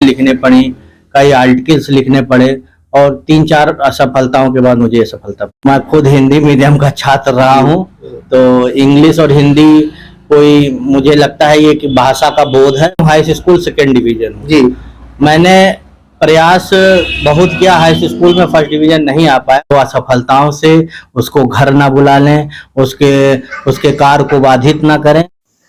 लिखने पड़ी, कई आर्टिकल्स लिखने पड़े और 3-4 असफलताओं के बाद मुझे ये सफलता। मैं खुद हिंदी मीडियम का छात्र रहा हूँ, तो इंग्लिश और हिंदी कोई मुझे लगता है ये कि भाषा का बोध है। हाई स्कूल 2nd डिवीजन जी। मैंने प्रयास बहुत किया, हाई स्कूल में 1st डिवीजन नहीं आ पाया, तो असफलताओं से उसको घर ना बुला लें, उसके कार्य को बाधित ना करें।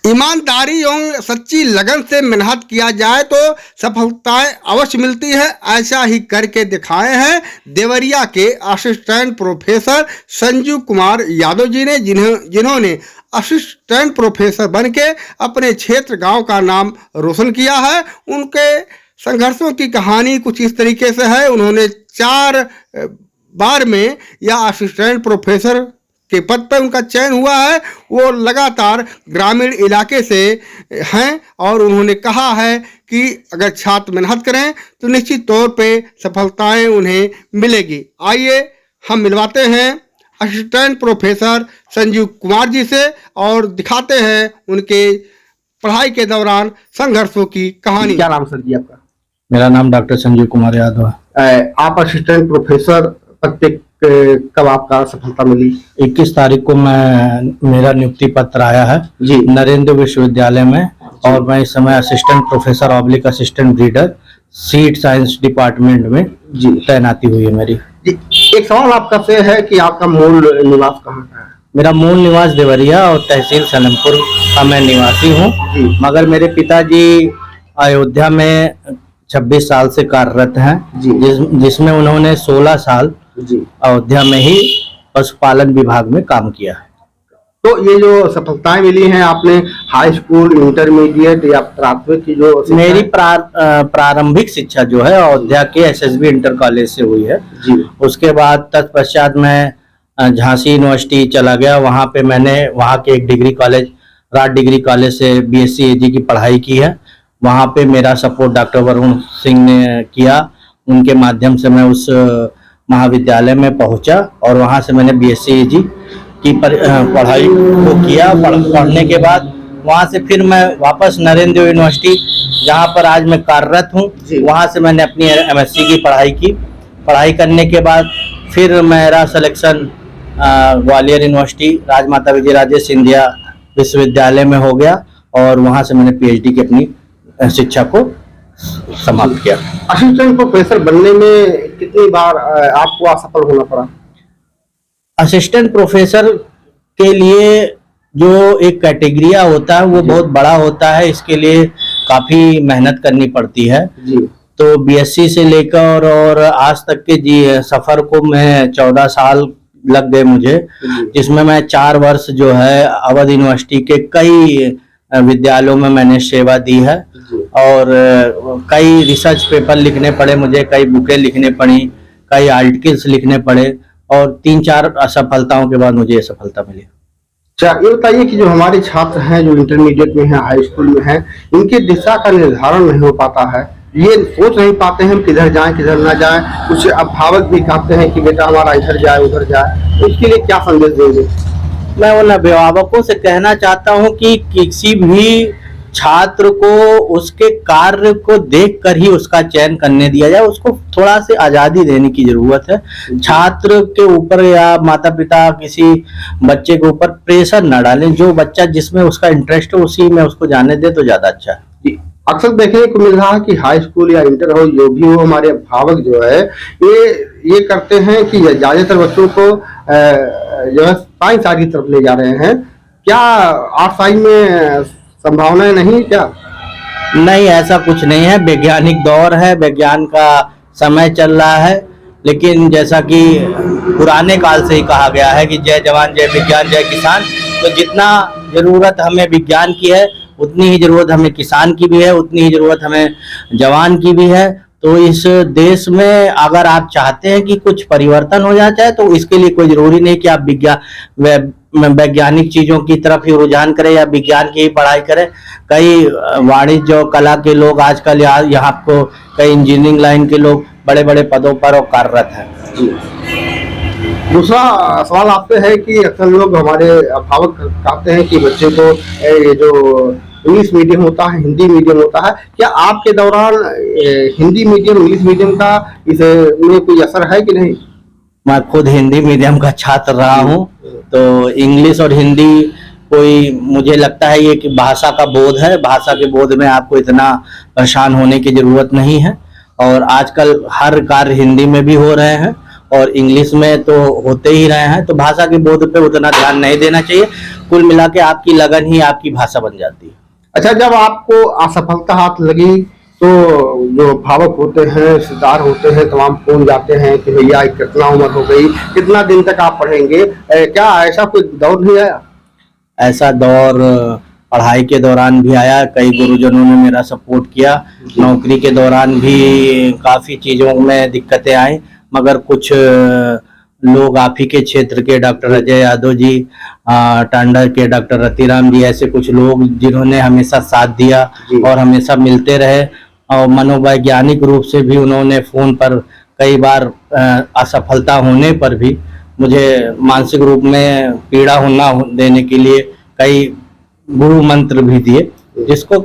ईमानदारी एवं सच्ची लगन से मेहनत किया जाए तो सफलताएं अवश्य मिलती है। ऐसा ही करके दिखाए हैं देवरिया के असिस्टेंट प्रोफेसर संजीव कुमार यादव जी ने, जिन्होंने असिस्टेंट प्रोफेसर बनके अपने क्षेत्र गांव का नाम रोशन किया है। उनके संघर्षों की कहानी कुछ इस तरीके से है। उन्होंने 4 बार में यह असिस्टेंट प्रोफेसर के पद पर उनका चयन हुआ है। वो लगातार ग्रामीण इलाके से हैं और उन्होंने कहा है कि अगर छात्र मेहनत करें तो निश्चित तौर पे सफलताएं उन्हें मिलेगी। आइए हम मिलवाते हैं असिस्टेंट प्रोफेसर संजीव कुमार जी से और दिखाते हैं उनके पढ़ाई के दौरान संघर्षों की कहानी। क्या नाम सर जी आपका? मेरा नाम डॉक्टर संजीव कुमार यादव है। आप असिस्टेंट प्रोफेसर पद पे कब आपका सफलता मिली? 21 तारीख को मेरा नियुक्ति पत्र आया है जी, नरेंद्र विश्वविद्यालय में, और मैं इस समय assistant professor oblique assistant breeder seed science department में जी तैनाती हुई है मेरी जी। एक सवाल आपका से है कि आपका मूल निवास कहाँ का है? मेरा मूल निवास देवरिया और तहसील सलेमपुर का मैं निवासी हूँ, मगर मेरे पिताजी अयोध्या में 26 साल से कार्यरत हैं, जिसमें उन्होंने 16 साल अयोध्या में ही पशुपालन विभाग में काम किया है। तो ये जो सफलताएं मिली हैं, आपने हाई स्कूल, इंटरमीडिएट या प्राथमिक की जो मेरी प्रारंभिक शिक्षा जो है अयोध्या के एसएसबी इंटर कॉलेज से हुई है जी। उसके बाद तत्पश्चात मैं झांसी यूनिवर्सिटी चला गया। वहाँ पे मैंने वहाँ के एक डिग्री कॉलेज, राज डिग्री कॉलेज से BSc AG की पढ़ाई की है। वहाँ पे मेरा सपोर्ट डॉक्टर वरुण सिंह ने किया, उनके माध्यम से मैं उस महाविद्यालय में पहुंचा और वहां से मैंने BSc AG की पढ़ाई को किया। पढ़ने के बाद वहां से फिर मैं वापस नरेंद्र यूनिवर्सिटी, जहां पर आज मैं कार्यरत हूं, वहां से मैंने अपनी MSc की पढ़ाई की। पढ़ाई करने के बाद फिर मेरा सिलेक्शन ग्वालियर यूनिवर्सिटी राजमाता विजयराजे सिंधिया विश्वविद्यालय में हो गया और वहां से मैंने PhD की अपनी शिक्षा को समाप्त किया। असिस्टेंट प्रोफेसर बनने में कितनी बार आपको असफल होना पड़ा? असिस्टेंट प्रोफेसर के लिए जो एक कैटेगरिया होता है वो बहुत बड़ा होता है, इसके लिए काफी मेहनत करनी पड़ती है जी। तो BSc से लेकर और आज तक के सफर को मैं 14 साल लग गए मुझे, जिसमें मैं 4 वर्ष जो है अवध यूनिवर्सिटी के कई विद्यालयों में मैंने सेवा दी है और कई रिसर्च पेपर लिखने पड़े मुझे, कई बुकें लिखने पड़ी, कई आर्टिकल्स लिखने पड़े और 3-4 असफलताओं के बाद मुझे ये सफलता मिली। अच्छा, ये बताइए कि जो हमारे छात्र हैं जो इंटरमीडिएट में हैं, हाई स्कूल में हैं, इनकी दिशा का निर्धारण नहीं हो पाता है, ये सोच नहीं पाते हैं किधर जाएं किधर ना जाएं, कुछ अभिभावक भी कहते हैं कि बेटा हमारा इधर जाए उधर जाए, तो इसके लिए क्या संदेश देंगे? मैं उन अभिभावकों से कहना चाहता हूं कि किसी भी छात्र को उसके कार्य को देखकर ही उसका चयन करने दिया जाए, उसको थोड़ा सी आजादी देने की जरूरत है। छात्र के ऊपर या माता पिता किसी बच्चे के ऊपर प्रेशर न डालें, जो बच्चा जिसमें उसका इंटरेस्ट हो उसी में उसको जाने दे तो ज्यादा अच्छा है। अक्सर देखने को मिल रहा है कि हाई स्कूल या इंटर हो जो भी हो, हमारे अभिभावक जो है ये करते हैं कि ज्यादातर बच्चों को जो है साइंस की तरफ ले जा रहे हैं। क्या आर्ट साइंस में संभावनाएं नहीं क्या? नहीं, ऐसा कुछ नहीं है। वैज्ञानिक दौर है, विज्ञान का समय चल रहा है, लेकिन जैसा कि पुराने काल से ही कहा गया है कि जय जवान जय विज्ञान जय किसान, तो जितना जरूरत हमें विज्ञान की है उतनी ही जरूरत हमें किसान की भी है, उतनी ही जरूरत हमें जवान की भी है। तो इस देश में अगर आप चाहते हैं कि कुछ परिवर्तन हो जाए तो इसके लिए कोई जरूरी नहीं कि आप वैज्ञानिक चीजों की तरफ ही रुझान करें या विज्ञान की ही पढ़ाई करें। कई वाणिज्य और कला के लोग आजकल यहाँ को कई इंजीनियरिंग लाइन के लोग बड़े बड़े पदों पर और कार्यरत हैं। दूसरा सवाल आपसे है कि अक्सर लोग हमारे अभिभावक कहते हैं कि बच्चे को ये जो इंग्लिश मीडियम होता है, हिंदी मीडियम होता है। क्या आपके दौरान हिंदी मीडियम इंग्लिश मीडियम का इसमें कोई असर है कि नहीं? मैं खुद हिंदी मीडियम का छात्र रहा हूँ, तो इंग्लिश और हिंदी कोई, मुझे लगता है ये कि भाषा का बोध है। भाषा के बोध में आपको इतना परेशान होने की जरूरत नहीं है। और आजकल हर कार्य हिंदी में भी हो रहे हैं और इंग्लिश में तो होते ही रहे हैं, तो भाषा के बोध पे उतना ध्यान नहीं देना चाहिए। कुल मिला के आपकी लगन ही आपकी भाषा बन जाती है। अच्छा, जब आपको असफलता हाथ लगी तो जो भावक होते हैं, रिश्तेदार होते हैं, तमाम फोन जाते हैं कि भैया कितना उम्र हो गई, कितना दिन तक आप पढ़ेंगे? क्या ऐसा कोई दौर नहीं आया? ऐसा दौर पढ़ाई के दौरान भी आया। कई गुरुजनों ने मेरा सपोर्ट किया। नौकरी के दौरान भी काफ़ी चीज़ों में दिक्कतें आई, मगर कुछ लोग आप ही के क्षेत्र के डॉक्टर अजय यादव जी, टांडा के डॉक्टर रतिराम जी, ऐसे कुछ लोग जिन्होंने हमेशा साथ दिया और हमेशा मिलते रहे। और मनोवैज्ञानिक रूप से भी उन्होंने फ़ोन पर कई बार असफलता होने पर भी मुझे मानसिक रूप में पीड़ा ना देने के लिए कई गुरु मंत्र भी दिए, जिसको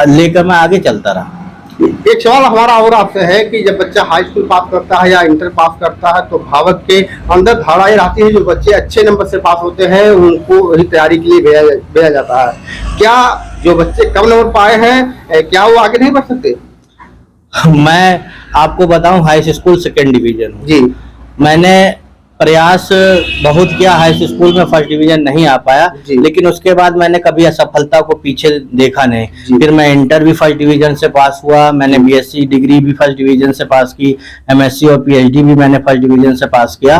लेकर मैं आगे चलता रहा। एक सवाल हमारा और आपसे है कि जब बच्चा हाई स्कूल पास करता है या इंटर पास करता है तो भावक के अंदर धारणा ये रहती है जो बच्चे अच्छे नंबर से पास होते हैं उनको ही तैयारी के लिए भेजा जाता है। क्या जो बच्चे कम नंबर पाए हैं क्या वो आगे नहीं बढ़ सकते? मैं आपको बताऊं, हाई स्कूल सेकेंड डिवीजन हूं जी। मैंने प्रयास बहुत किया, हाई स्कूल में फर्स्ट डिवीजन नहीं आ पाया, लेकिन उसके बाद मैंने कभी असफलता को पीछे देखा नहीं। फिर मैं इंटर भी फर्स्ट डिवीजन से पास हुआ, मैंने बीएससी डिग्री भी फर्स्ट डिवीजन से पास की, एमएससी और पीएचडी भी मैंने फर्स्ट डिवीजन से पास किया।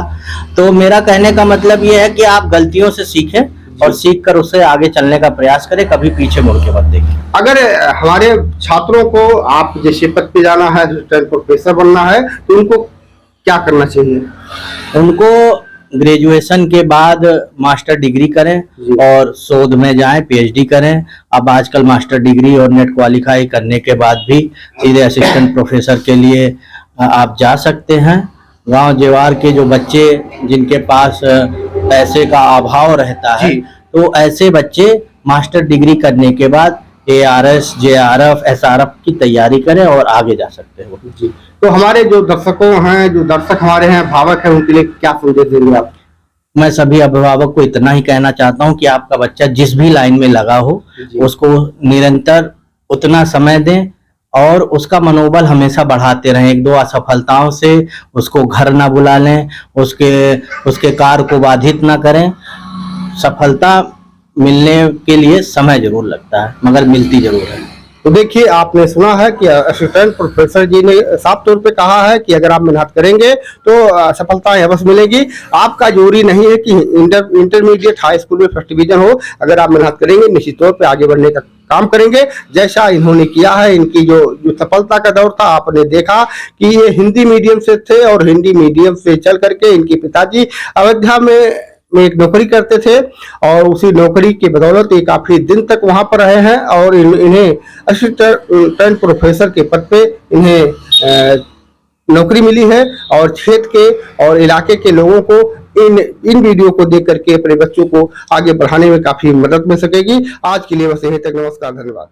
तो मेरा कहने का मतलब ये है कि आप गलतियों से सीखें और सीख कर उससे आगे चलने का प्रयास करें, कभी पीछे मुड़ के मत देखें। अगर हमारे छात्रों को आप जैसे पद पे जाना है, प्रोफेसर बनना है, तो उनको क्या करना चाहिए? उनको ग्रेजुएशन के बाद मास्टर डिग्री करें और शोध में जाएं, पीएचडी करें। अब आजकल मास्टर डिग्री और नेट क्वालिफाई करने के बाद भी सीधे असिस्टेंट प्रोफेसर के लिए आप जा सकते हैं। गांव जेवार के जो बच्चे जिनके पास पैसे का अभाव रहता है, तो ऐसे बच्चे मास्टर डिग्री करने के बाद ARS, JRF, SRF की तैयारी करें और आगे जा सकते हैं वो। जी। तो हमारे जो दर्शकों हैं, जो दर्शक हमारे हैं, भावक हैं, उनके लिए क्या संदेश देंगे आप? मैं सभी अभिभावक को इतना ही कहना चाहता हूं कि आपका बच्चा जिस भी लाइन में लगा हो, उसको निरंतर उतना समय दें और उसका मनोबल हमेशा बढ़ाते रहें। एक दो असफलताओं से उसको घर ना बुला लें, उसके कार्य को बाधित ना करें। सफलता मिलने के लिए समय जरूर लगता है, मगर मिलती जरूर है। तो देखिए, आपने सुना है कि असिस्टेंट प्रोफेसर जी ने साफ तौर पे कहा है कि अगर आप मेहनत करेंगे तो सफलता अवश्य मिलेगी। आपका जरूरी नहीं है कि इंटरमीडिएट हाई स्कूल में फर्स्ट डिवीजन हो। अगर आप मेहनत करेंगे, निश्चित तौर पे आगे बढ़ने का काम करेंगे, जैसा इन्होंने किया है। इनकी जो सफलता का दौर था, आपने देखा कि ये हिंदी मीडियम से थे और हिंदी मीडियम से चल करके इनके पिताजी अयोध्या में एक नौकरी करते थे और उसी नौकरी की बदौलत ये काफी दिन तक वहां पर रहे हैं और इन्हें असिस्टेंट प्रोफेसर के पद पे इन्हें नौकरी मिली है। और क्षेत्र के और इलाके के लोगों को इन वीडियो को देख करके अपने बच्चों को आगे बढ़ाने में काफी मदद मिल सकेगी। आज के लिए बस यहीं तक। नमस्कार, धन्यवाद।